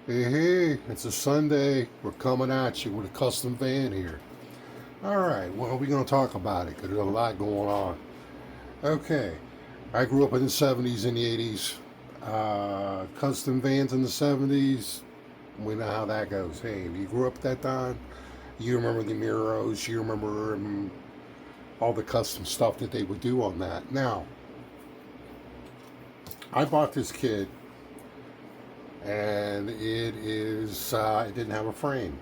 Hey, it's a Sunday. We're coming at you with a custom van here. All right, well, we're going to talk about it because there's a lot going on. Okay, I grew up in the 70s and the 80s. Custom vans in the 70s, we know how that goes. Hey, if you grew up at that time, you remember the Miros, you remember all the custom stuff that they would do on that. Now, I bought this kit and it didn't have a frame.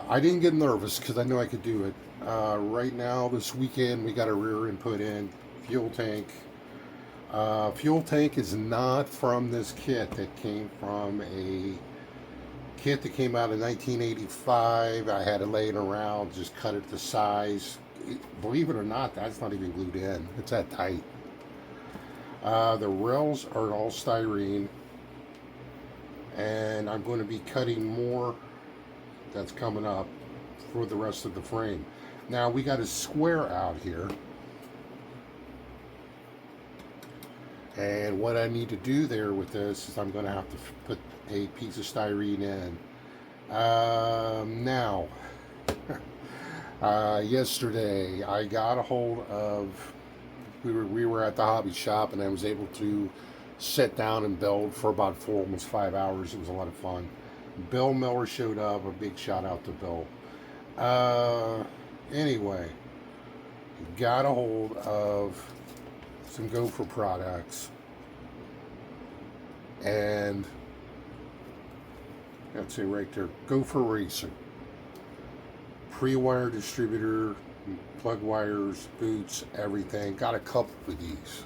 I didn't get nervous because I know I could do it. Right now, this weekend, we got a rear input in, fuel tank. Fuel tank is not from this kit. It came from a kit that came out in 1985. I had it laying around, just cut it to size. Believe it or not, that's not even glued in. It's that tight. The rails are all styrene, and I'm going to be cutting more that's coming up for the rest of the frame. Now we got a square out here, and what I need to do there with this is I'm going to have to put a piece of styrene in. Now, yesterday I got a hold of. We were at the hobby shop, and I was able to sit down and build for about almost 5 hours. It was a lot of fun. Bill Miller showed up. A big shout out to Bill. Anyway, got a hold of some Gopher products, and that's it right there. Gopher Racing. Pre-wire distributor, plug wires, boots, everything. Got a couple of these.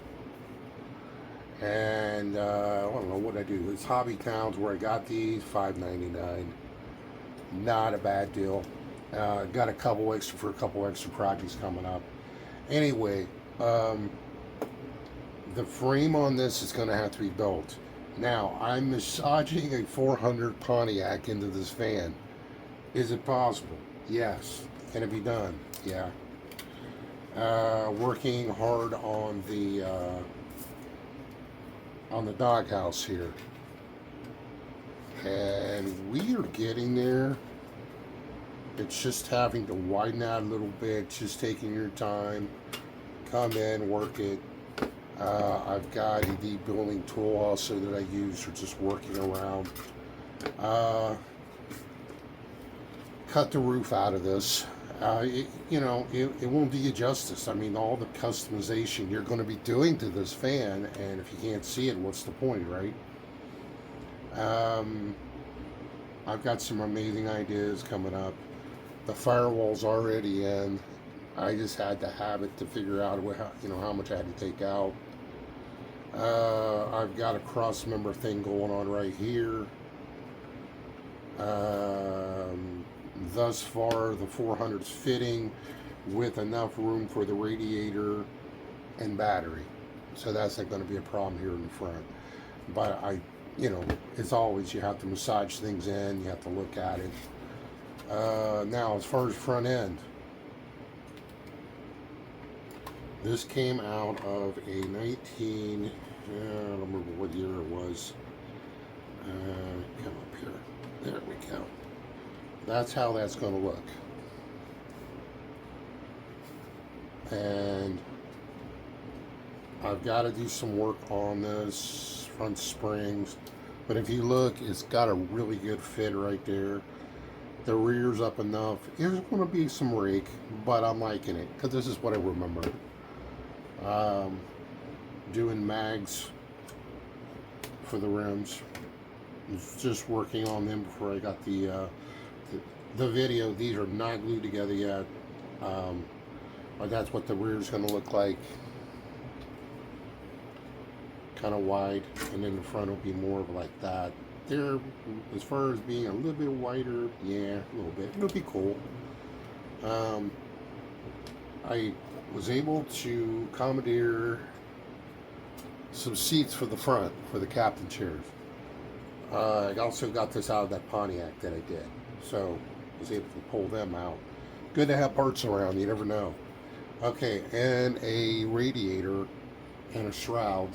And I don't know what I do. It's Hobby Towns where I got these, $5.99. Not a bad deal. Got a couple extra for a couple extra projects coming up. Anyway, the frame on this is going to have to be built. Now, I'm massaging a 400 Pontiac into this van. Is it possible? Yes. Can it be done? Yeah. Working hard on the doghouse here, and we are getting there. It's just having to widen out a little bit, just taking your time, come in, work it. I've got the building tool also that I use for just working around. Cut the roof out of this. It won't do you justice. I mean, all the customization you're going to be doing to this fan, and if you can't see it, what's the point, right? I've got some amazing ideas coming up. The firewall's already in. I just had to have it to figure out how much I had to take out. I've got a cross member thing going on right here. Thus far, the 400's fitting with enough room for the radiator and battery. So that's not going to be a problem here in the front. But as always, you have to massage things in, you have to look at it. Now, as far as front end, this came out of a I don't remember what year it was. Come up here. There we go. That's how that's going to look. And I've got to do some work on this front springs. But if you look, it's got a really good fit right there. The rear's up enough. There's going to be some rake, but I'm liking it because this is what I remember. Doing mags for the rims. Just working on them before I got the video. These are not glued together yet, but that's what the rear is going to look like. Kind of wide, and then the front will be more of like that. There, as far as being a little bit wider, yeah, a little bit. It'll be cool. I was able to commandeer some seats for the front for the captain chairs. I also got this out of that Pontiac that I did, so I was able to pull them out. Good to have parts around, you never know. Okay, and a radiator and a shroud,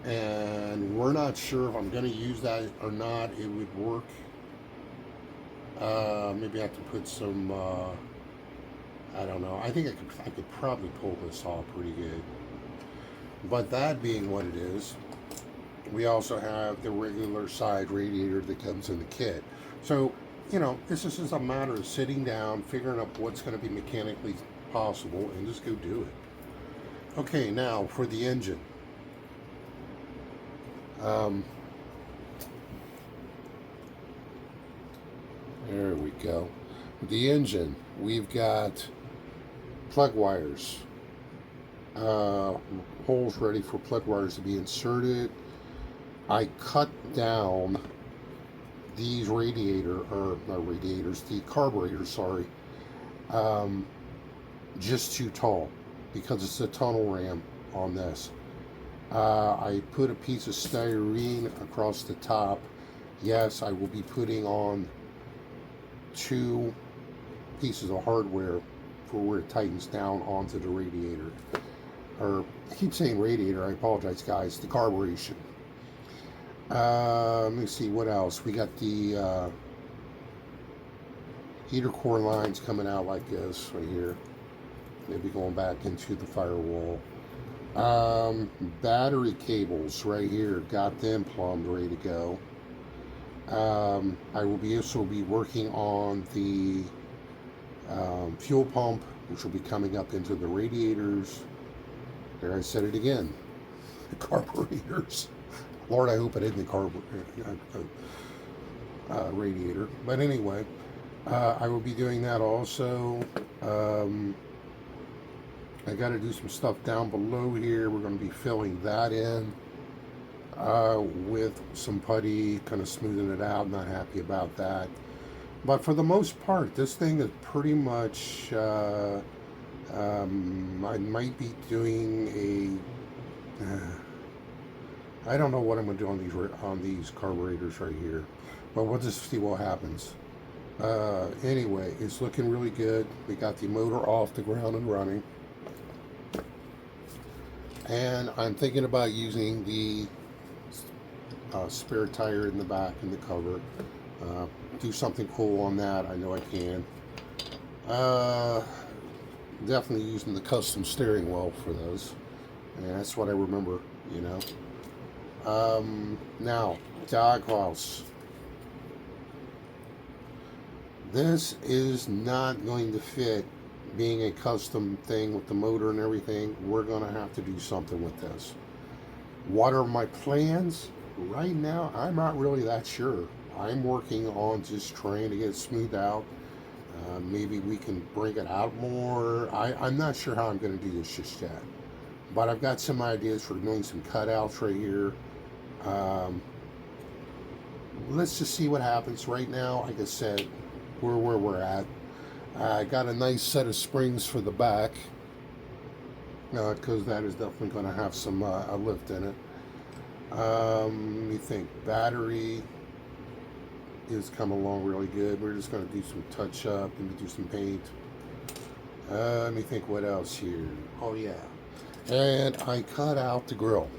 and we're not sure if I'm going to use that or not. It would work. Maybe I have to put some. I don't know. I think I could probably pull this off pretty good. But that being what it is, we also have the regular side radiator that comes in the kit. So, you know, this is just a matter of sitting down, figuring out what's going to be mechanically possible, and just go do it. Okay, now for the engine. There we go. The engine, we've got plug wires, holes ready for plug wires to be inserted. I cut down these not radiators, the carburetors, sorry, just too tall because it's a tunnel ram on this. I put a piece of styrene across the top. Yes, I will be putting on 2 pieces of hardware for where it tightens down onto the radiator. Or, I keep saying radiator, I apologize guys, the carburation. Let me see what else. We got the heater core lines coming out like this right here. Maybe going back into the firewall. Battery cables right here, got them plumbed, ready to go. I will also be working on the fuel pump, which will be coming up into the radiators. There, I said it again. The carburetors. Lord, I hope it isn't the radiator. But anyway, I will be doing that also. I got to do some stuff down below here. We're going to be filling that in with some putty, kind of smoothing it out. Not happy about that. But for the most part, this thing is pretty much, I might be doing I don't know what I'm going to do on these carburetors right here. But we'll just see what happens. Anyway, it's looking really good. We got the motor off the ground and running. And I'm thinking about using the spare tire in the back and the cover. Do something cool on that. I know I can. Definitely using the custom steering wheel for those. And that's what I remember, you know. Now, doghouse. This is not going to fit. Being a custom thing with the motor and everything, we're going to have to do something with this. What are my plans? Right now, I'm not really that sure. I'm working on just trying to get it smoothed out. Maybe we can bring it out more. I'm not sure how I'm going to do this just yet. But I've got some ideas for doing some cutouts right here. Let's just see what happens. Right now, like I said, we're where we're at. I got a nice set of springs for the back because that is definitely going to have some a lift in it. Let me think. Battery is coming along really good. We're just going to do some touch up and do some paint. Let me think what else here. Oh yeah, and I cut out the grill.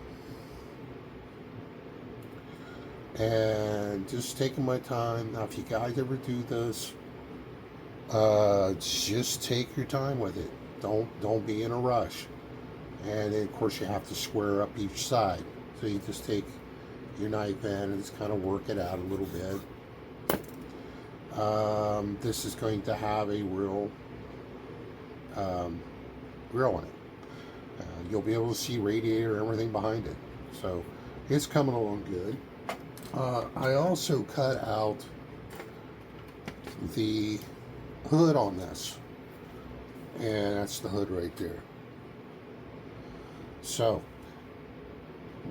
And just taking my time. Now, if you guys ever do this, just take your time with it. Don't be in a rush. And then, of course, you have to square up each side. So you just take your knife in and just kind of work it out a little bit. This is going to have a real grill in it. You'll be able to see radiator and everything behind it. So it's coming along good. I also cut out the hood on this, and that's the hood right there. So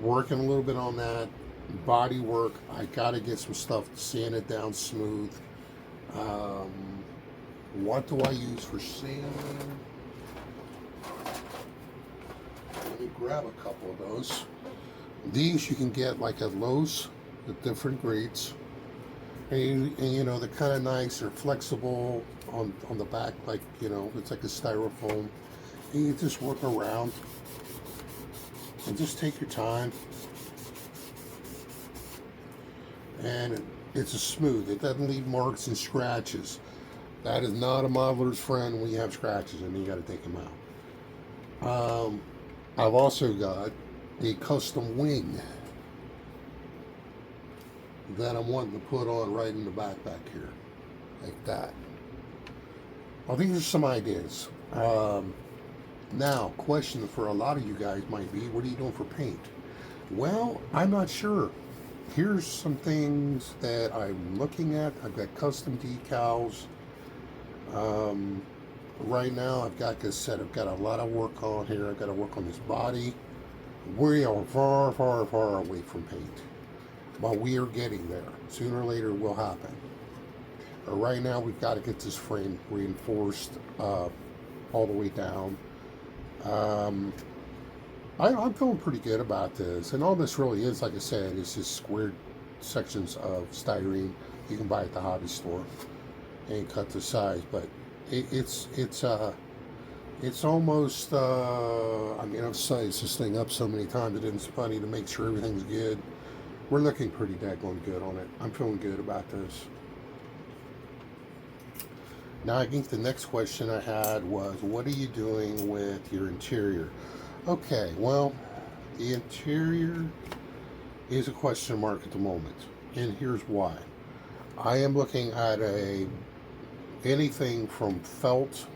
working a little bit on that body work. I gotta get some stuff sanded down smooth. What do I use for sanding? Let me grab a couple of those. These you can get like at Lowe's, the different grades. And you know, they're kind of nice. They're flexible on the back, like, you know, it's like a styrofoam. And you just work around and just take your time. and it's a smooth. It doesn't leave marks and scratches. That is not a modeler's friend when you have scratches and you got to take them out. I've also got a custom wing that I'm wanting to put on right in the backpack here, like that. Well, these are some ideas. Now, question for a lot of you guys might be, what are you doing for paint? Well, I'm not sure. Here's some things that I'm looking at. I've got custom decals. Right now, I've got, like I said, I've got a lot of work on here. I've got to work on this body. We are far, far, far away from paint. But we are getting there. Sooner or later, it will happen. Right now, we've got to get this frame reinforced all the way down. I'm feeling pretty good about this. And all this really is, like I said, is just squared sections of styrene you can buy at the hobby store and cut the size. But it's almost, I mean, I've sized this thing up so many times it isn't funny to make sure everything's good. We're looking pretty daggone good on it. I'm feeling good about this. Now, I think the next question I had was, what are you doing with your interior? Okay, well, the interior is a question mark at the moment, and here's why. I am looking at anything from felt,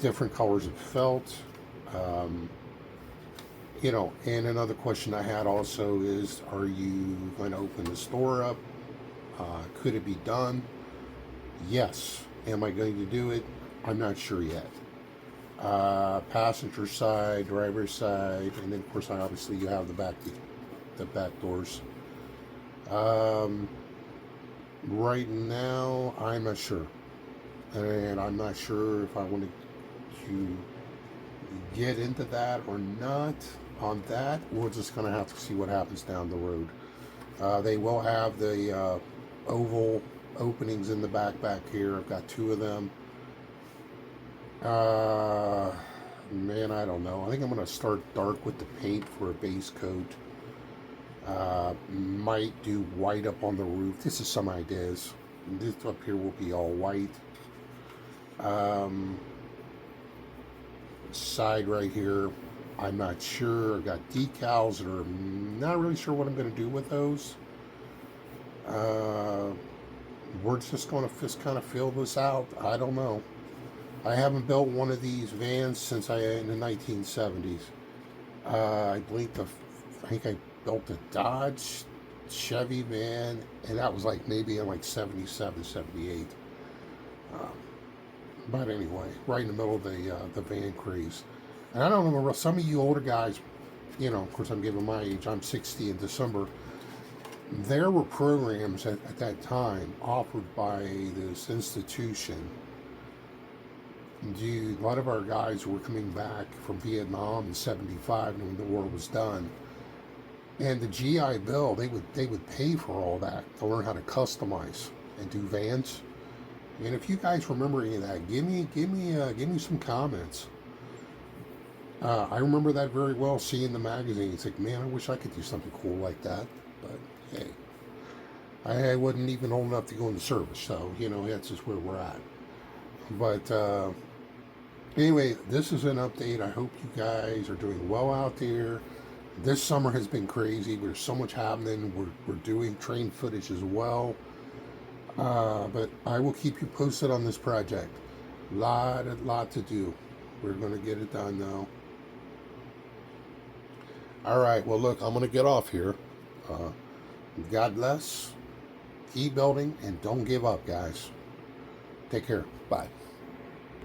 different colors of felt. You know, and another question I had also is, are you going to open the store up? Could it be done? Yes. Am I going to do it? I'm not sure yet. Passenger side, driver's side, and then of course obviously you have the back doors. Right now I'm not sure, and I'm not sure if I want to get into that or not. On that, we're just gonna have to see what happens down the road. They will have the oval openings in the back here. I've got 2 of them. Man, I don't know. I think I'm going to start dark with the paint for a base coat. Might do white up on the roof. This is some ideas. This up here will be all white. Side right here, I'm not sure. I've got decals that are not really sure what I'm going to do with those. We're just going to just kind of fill this out. I don't know. I haven't built one of these vans since in the 1970s. I think I built a Dodge Chevy van, and that was like maybe in like 77, 78. But anyway, right in the middle of the van craze. And I don't know, some of you older guys, you know, of course I'm giving my age, I'm 60 in December. There were programs at that time offered by this institution. A lot of our guys were coming back from Vietnam in '75 when the war was done, and the GI Bill, they would pay for all that to learn how to customize and do vans. And if you guys remember any of that, give me some comments. I remember that very well. Seeing the magazine, it's like, man, I wish I could do something cool like that. But hey, I wasn't even old enough to go into service, so you know that's just where we're at. But anyway, this is an update. I hope you guys are doing well out there. This summer has been crazy. There's so much happening. We're doing train footage as well. But I will keep you posted on this project. Lot to do. We're going to get it done now. All right. Well, look, I'm going to get off here. God bless. Keep building and don't give up, guys. Take care. Bye.